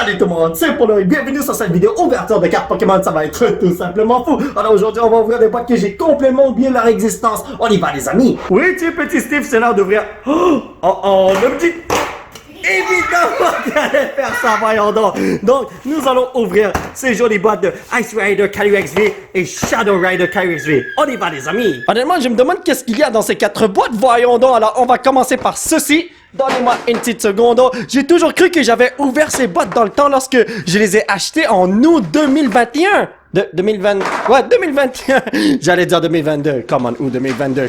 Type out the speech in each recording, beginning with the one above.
Salut tout le monde, c'est Polo et bienvenue sur cette vidéo ouverture de cartes Pokémon, ça va être tout simplement fou. Alors aujourd'hui on va ouvrir des boîtes que j'ai complètement oublié leur existence. On y va les amis. Oui tu petit Steve, c'est l'heure d'ouvrir. Le petit... Évidemment qu'il allait faire ça, voyons donc. Donc, nous allons ouvrir ces jolies boîtes de Ice Rider KUXV et Shadow Rider KUXV. On y va, les amis. Honnêtement, je me demande qu'est-ce qu'il y a dans ces 4 boîtes, voyons donc. Alors, on va commencer par ceci. Donnez-moi une petite seconde. J'ai toujours cru que j'avais ouvert ces boîtes dans le temps lorsque je les ai achetées en août 2021. 2020... Ouais, 2021. J'allais dire 2022. Come on, ou 2022.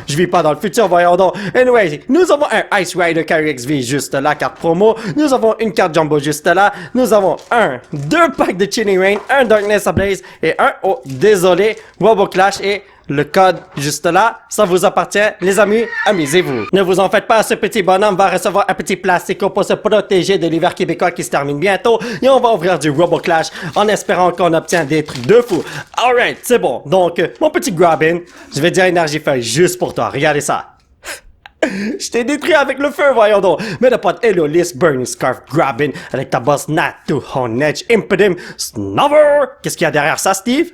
Je vis pas dans le futur, voyons donc. Anyway, nous avons un Ice Rider KUXV juste là, carte promo. Nous avons une carte Jumbo juste là. Nous avons deux packs de Chilling Reign, un Darkness Ablaze et désolé, Robo Clash et... Le code juste là, ça vous appartient, les amis, amusez-vous. Ne vous en faites pas, ce petit bonhomme va recevoir un petit plastico pour se protéger de l'hiver québécois qui se termine bientôt. Et on va ouvrir du Robo Clash en espérant qu'on obtient des trucs de fou. Alright, c'est bon. Donc, mon petit Grabbin, je vais dire énergie feuille juste pour toi. Regardez ça. Je t'ai détruit avec le feu, voyons donc. Mais le pote Elolis, Burning Scarf, Grabbin, avec ta boss Nat, to On Edge, Impedim, Snover. Qu'est-ce qu'il y a derrière ça, Steve?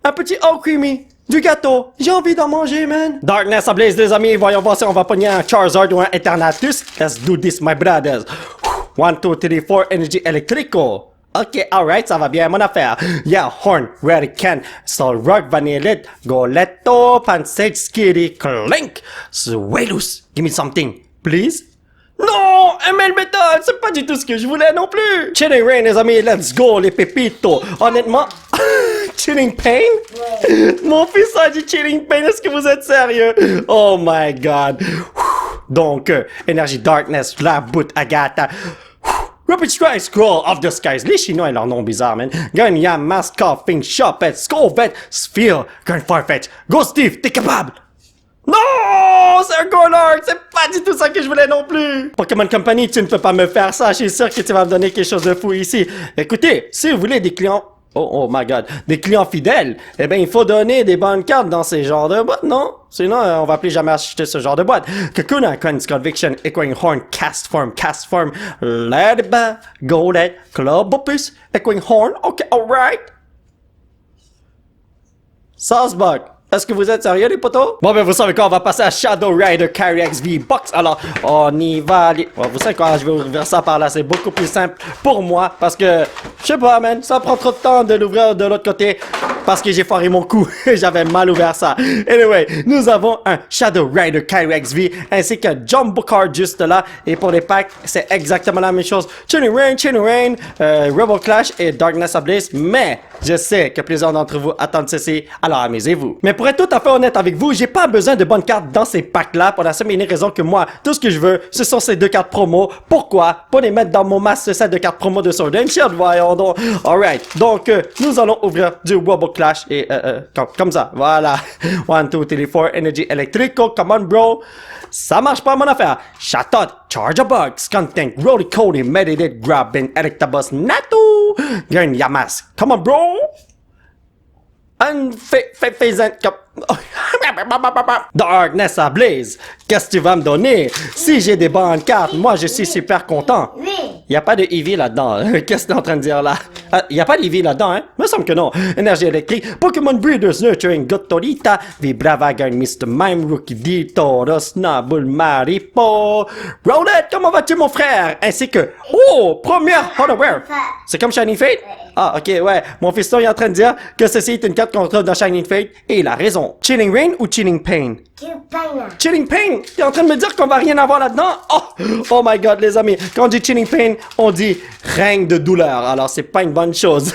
Un petit Oh Creamy. Du gâteau, j'ai envie d'en manger, man. Darkness Ablaze, les amis, voyons voir si on va pogner un Charizard ou un Eternatus. Let's do this, my brothers. 1, 2, 3, 4, Energy Electrico. Ok, alright, ça va bien, mon affaire. Yeah, Horn, Rarican, Soul Rock, Vanillite, Goletto, Pansage, Skitty, Clink, Swelus. Give me something, please. Non, ML Metal, c'est pas du tout ce que je voulais non plus. Chilling Reign, les amis, let's go, les pépitos. Honnêtement... Chilling Pain? Ouais. Mon fils a dit Chilling Pain, est-ce que vous êtes sérieux? Oh my god. Donc, Énergie Darkness, la boot Agatha. Rapid Strike, Scroll of the Skies. Les Chinois et leur nom bizarre, man. Ganyam, Mascot, Fink, Chopet, Skullvet, Sphere, Gun Farfetch. Go Steve, t'es capable! Non, c'est un Golurk, c'est pas du tout ça que je voulais non plus. Pokémon Company, tu ne peux pas me faire ça, je suis sûr que tu vas me donner quelque chose de fou ici. Écoutez, si vous voulez des clients... Oh my god, des clients fidèles, eh ben il faut donner des bonnes cartes dans ces genres de boîtes, non? Sinon, on va plus jamais acheter ce genre de boîte. Kakuna, Coins, Conviction, Echoing Horn, Cast Form, Ladybug, Goldet, Club Opus, Echoing Horn, ok, alright. Saucebug. Est-ce que vous êtes sérieux, les potos? Bon, ben, vous savez quoi, on va passer à Shadow Rider KUXV Box. Alors, on y va. Bon, vous savez quoi, je vais ouvrir ça par là. C'est beaucoup plus simple pour moi parce que, je sais pas, man, ça prend trop de temps de l'ouvrir de l'autre côté parce que j'ai foiré mon coup. J'avais mal ouvert ça. Anyway, nous avons un Shadow Rider KUXV ainsi que Jumbo Card juste là. Et pour les packs, c'est exactement la même chose. Chilling Reign, Robo Clash et Darkness Ablaze. Mais, je sais que plusieurs d'entre vous attendent ceci, alors amusez-vous. Mais pour être tout à fait honnête avec vous, j'ai pas besoin de bonnes cartes dans ces packs-là pour la simple et unique raison que moi, tout ce que je veux, ce sont ces deux cartes promo. Pourquoi? Pour les mettre dans mon master set de cartes promo de Sword and Shield, voyons donc. Alright, donc nous allons ouvrir du Robo Clash et comme ça, voilà. 1, 2, 3, 4, Energy Electrico, come on bro. Ça marche pas mon affaire. Chatot, Charger Bug, Skuntank, Roly Cody, Meditate, Grabbin, Electabuzz, Natu, Gurn Yamas, come on bro. Darkness Ablaze, qu'est-ce que tu vas me donner? Si j'ai des bonnes cartes, moi je suis super content. Y a pas de Eevee là-dedans. Qu'est-ce que t'es en train de dire là? Y a pas d'Eevee là-dedans, hein? Me semble que non. Énergie électrique, Pokémon Breeders Nurturing, Gottorita, Vibravagan, Mr. Mime, Rookie D, Tauros, Nabul, Maripo, Rowlet, comment vas-tu mon frère? Ainsi que, première Hardware. C'est comme Shining Fate? Ah, ok, ouais. Mon fiston est en train de dire que ceci est une carte qu'on trouve dans Shining Fate et il a raison. Chilling Reign ou Chilling Pain? Chilling Pain? T'es en train de me dire qu'on va rien avoir là-dedans? Oh my god, les amis. Quand on dit Chilling Pain, on dit règne de douleur. Alors, c'est pas une bonne chose.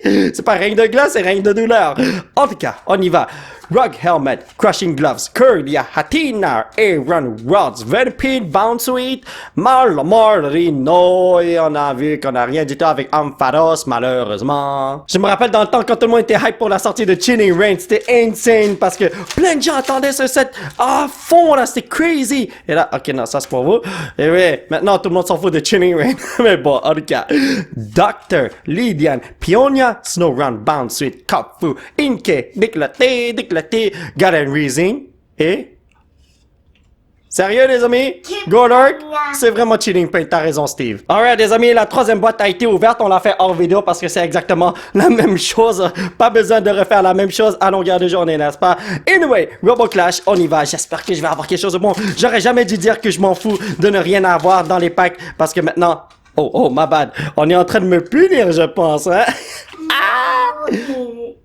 C'est pas règne de glace, c'est règne de douleur. En tout cas, on y va. Rug Helmet, Crushing Gloves, Curlia, Hatina, Aaron Rods, Venipede, Bounce Sweet, Rino, et on a vu qu'on a rien du tout avec Ampharos, malheureusement. Je me rappelle dans le temps quand tout le monde était hype pour la sortie de Chilling Reign, c'était insane parce que plein de gens attendaient ce set à fond là, c'était crazy. Et là, ok, non, ça c'est pour vous. Et oui, maintenant tout le monde s'en fout de Chilling Reign. Mais bon, en tout cas, Doctor, Lydian, Pionia, Snowrun, Bounce Sweet, Kofu, Inke, Déclaté, Garden Reason et Sérieux, les amis? Golurk? C'est vraiment Chilling Paint, t'as raison, Steve. Alright, les amis, la troisième boîte a été ouverte. On l'a fait hors vidéo parce que c'est exactement la même chose. Pas besoin de refaire la même chose à longueur de journée, n'est-ce pas? Anyway, Robo Clash, on y va. J'espère que je vais avoir quelque chose de bon. J'aurais jamais dû dire que je m'en fous de ne rien avoir dans les packs parce que maintenant... Oh, my bad. On est en train de me punir, je pense, hein?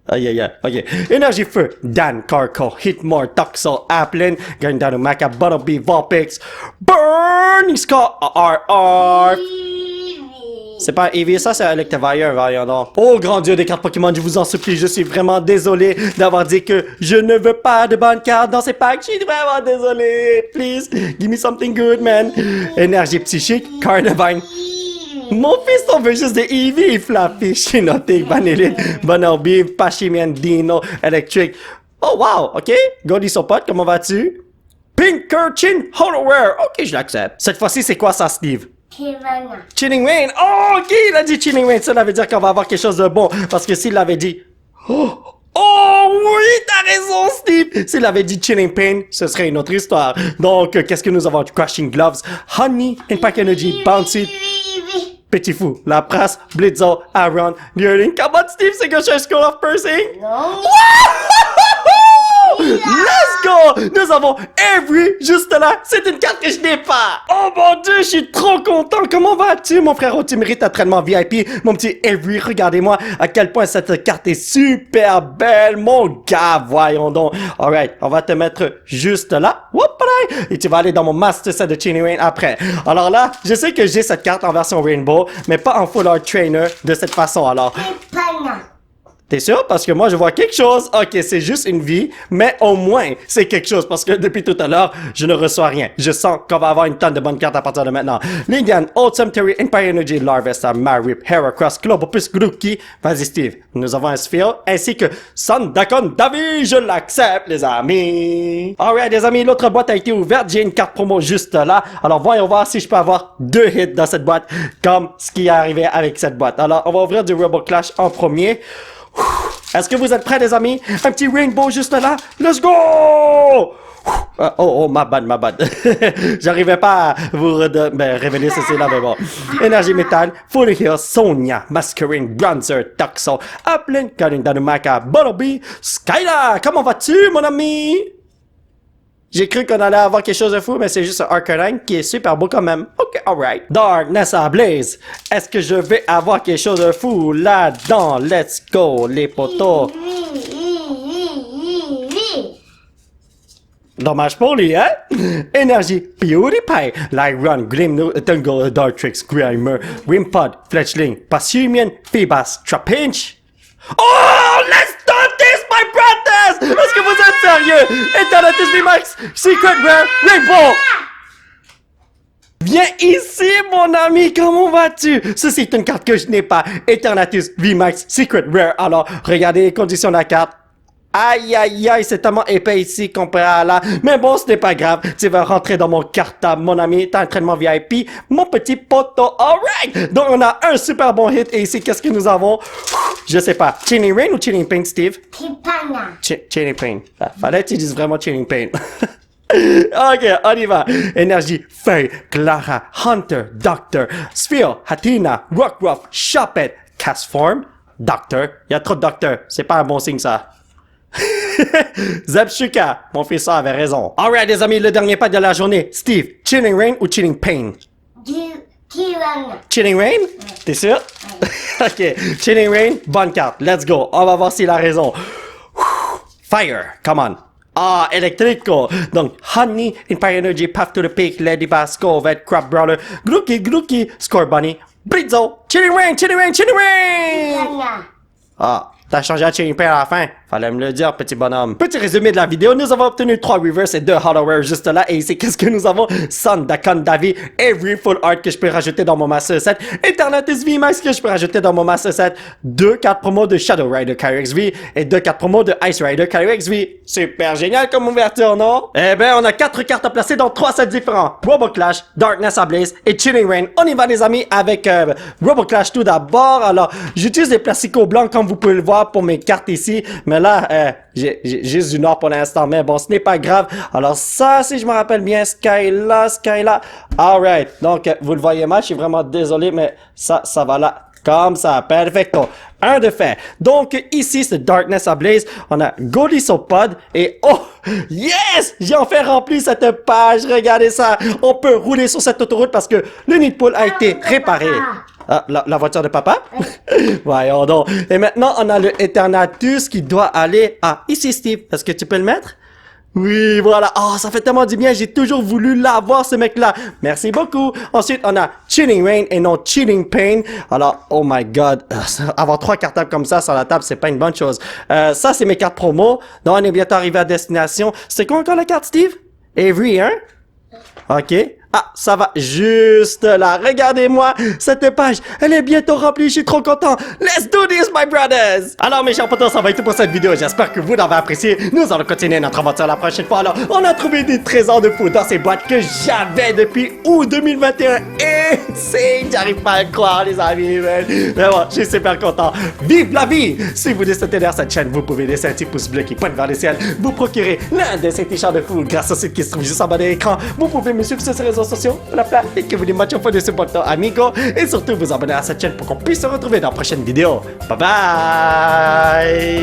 Aïe, aïe, aïe. OK. Énergie Feu. Dan, Carco, Hitmore, Toxel, Applin, Gandano, Maka, Butterbee, Vulpix, Burning Skull, R. C'est pas Eevee, ça c'est Electivire, voyons donc. Oh grand dieu des cartes Pokémon, je vous en supplie, je suis vraiment désolé d'avoir dit que je ne veux pas de bonnes cartes dans ces packs. Je suis vraiment désolé. Please, give me something good, man. Énergie Psychique, Carnivine. Mon fils, on veut juste des Eevee, Flappy, Chinotic, Vanillite, Bunnelby, Pachimian, Dino, Electric. Oh wow, ok. Godisopod, comment vas-tu? Pinkerchin, Holoware. Ok, je l'accepte. Cette fois-ci, c'est quoi ça, Steve? Chilling Reign. Oh, ok, il a dit Chilling Reign. Ça veut dire qu'on va avoir quelque chose de bon. Parce que s'il l'avait dit... Oh oui, t'as raison, Steve. S'il avait dit Chilling Pain, ce serait une autre histoire. Donc, qu'est-ce que nous avons? Crushing Gloves, Honey, Impact Energy, Bouncy... Petit Fou, La Prasse, Blitzo, Aaron, Yearling. Come on, Steve, c'est que je suis School of Pursing. Non. Let's go! Nous avons Avery juste là. C'est une carte que je n'ai pas. Oh mon dieu, je suis trop content. Comment vas-tu, mon frère? Tu mérites un traitement VIP. Mon petit Avery, regardez-moi à quel point cette carte est super belle. Mon gars, voyons donc. Alright, on va te mettre juste là. Whoop-a-lay. Et tu vas aller dans mon Master Set de Chilling Reign après. Alors là, je sais que j'ai cette carte en version Rainbow, mais pas en Full Art Trainer de cette façon. Alors... T'es sûr? Parce que moi, je vois quelque chose. Ok, c'est juste une vie, mais au moins, c'est quelque chose. Parce que depuis tout à l'heure, je ne reçois rien. Je sens qu'on va avoir une tonne de bonnes cartes à partir de maintenant. Ligan, Old Cemetery, Empire Energy, Larvesta, Marip, Heracross, Globopus, Grookey. Vas-y, Steve. Nous avons un Sphere, ainsi que Sandakon Davi. Je l'accepte, les amis. Alright, les amis, l'autre boîte a été ouverte. J'ai une carte promo juste là. Alors, voyons voir si je peux avoir 2 hits dans cette boîte, comme ce qui est arrivé avec cette boîte. Alors, on va ouvrir du Robo Clash en premier. Est-ce que vous êtes prêts, les amis? Un petit rainbow juste là. Let's go! Oh, my bad. J'arrivais pas à vous révéler ceci là, mais bon. Énergie métal, Full Heal, Sonia, Masquerade, Bronzer, Toxel, Applin, Karin Danumaka, Bunnelby, Skyla. Comment vas-tu, mon ami? J'ai cru qu'on allait avoir quelque chose de fou, mais c'est juste un Arcanine qui est super beau quand même. Ok, alright. Darkness Blaze. Est-ce que je vais avoir quelque chose de fou là-dedans? Let's go, les potos. Dommage pour lui, hein? Énergie, PewDiePie, Lyron, Grim, Tungo, Dartrix, Grimer, Wimpod, Fletchling, Pasumian, Phoebus, Trapinch. Oh, let's start this, my brothers! Est-ce que vous êtes sérieux? Eternatus VMAX, Secret Rare, Rainbow! Viens ici, mon ami, comment vas-tu? Ceci est une carte que je n'ai pas. Eternatus VMAX, Secret Rare. Alors, regardez les conditions de la carte. Aïe, aïe, aïe, c'est tellement épais ici comparé à là. Mais bon, ce n'est pas grave. Tu vas rentrer dans mon cartable, mon ami. T'as un traitement VIP, mon petit poteau. Alright! Donc, on a un super bon hit. Et ici, qu'est-ce que nous avons? Je sais pas. Chilling Reign ou Chilling Pain, Steve? Chilling Pain. Fallait que tu dises vraiment Chilling Pain. Ok, on y va. Énergie, Feuille, Clara, Hunter, Doctor, Sphere, Hatina, Rockruff, Choppet, Castform, Doctor. Il y a trop de Doctor. C'est pas un bon signe, ça. Zebshuka, mon fils avait raison. Alright, les amis, le dernier pas de la journée. Steve, Chilling Reign ou Chilling Pain? Chilling Reign? T'es sûr? Ok, Chilling Reign, bonne carte. Let's go. On va voir s'il a raison. Fire, come on. Ah, Electrico. Donc, Honey, Empire Energy, Path to the Peak, Lady Basco, Vet, Crab Brawler, Grookey, Score Bunny, Blitzo, Chilling Reign. Ah, t'as changé à Chilling Pain à la fin. Fallait me le dire, petit bonhomme. Petit résumé de la vidéo, nous avons obtenu 3 reverse et 2 Hollowware juste là. Et ici, qu'est-ce que nous avons? Sandakon Davi, Every Full Art que je peux rajouter dans mon Master Set, Eternatus VMAX que je peux rajouter dans mon Master Set, 2 cartes promos de Shadow Rider KXV et 2 cartes promos de Ice Rider KXV. Super génial comme ouverture, non? Eh ben, on a 4 cartes à placer dans 3 sets différents. Robo Clash, Darkness Ablaze et Chilling Reign. On y va, les amis, avec Robo Clash tout d'abord. Alors, j'utilise des plasticots blancs comme vous pouvez le voir pour mes cartes ici, mais mais là, j'ai juste du noir pour l'instant, mais bon, ce n'est pas grave. Alors ça, si je me rappelle bien, sky là. Alright, donc vous le voyez mal, je suis vraiment désolé, mais ça va là. Comme ça, perfecto. Un de fait. Donc, ici, c'est Darkness Ablaze. On a Goldie Pod et oh, yes! J'ai enfin rempli cette page. Regardez ça. On peut rouler sur cette autoroute parce que le nid de poule a été réparé. Ah, la voiture de papa? Voyons donc. Et maintenant, on a le Eternatus qui doit aller à ici, Steve. Est-ce que tu peux le mettre? Oui, voilà. Oh, ça fait tellement du bien. J'ai toujours voulu l'avoir, ce mec-là. Merci beaucoup. Ensuite, on a Chilling Rain et non Chilling Pain. Alors, oh my God. Avoir 3 cartables comme ça sur la table, c'est pas une bonne chose. Ça, c'est mes cartes promo. Donc, on est bientôt arrivé à destination. C'est quoi encore la carte, Steve? Avery, hein? OK. Ah, ça va juste là. Regardez-moi cette page. Elle est bientôt remplie. Je suis trop content. Let's do this, my brothers. Alors, mes chers potos, ça va être tout pour cette vidéo. J'espère que vous l'avez apprécié. Nous allons continuer notre aventure la prochaine fois. Alors, on a trouvé des trésors de fou dans ces boîtes que j'avais depuis août 2021. Insane. J'arrive pas à le croire, les amis. Mais bon, je suis super content. Vive la vie. Si vous décidez soutenir cette chaîne, vous pouvez laisser un petit pouce bleu qui pointe vers le ciel. Vous procurer l'un de ces t-shirts de fou grâce au site qui se trouve juste en bas de l'écran. Vous pouvez me suivre sur ces réseaux sociaux, et que vous les matchons pas de ce bouton amigo, et surtout vous abonner à cette chaîne pour qu'on puisse se retrouver dans la prochaine vidéo. Bye bye!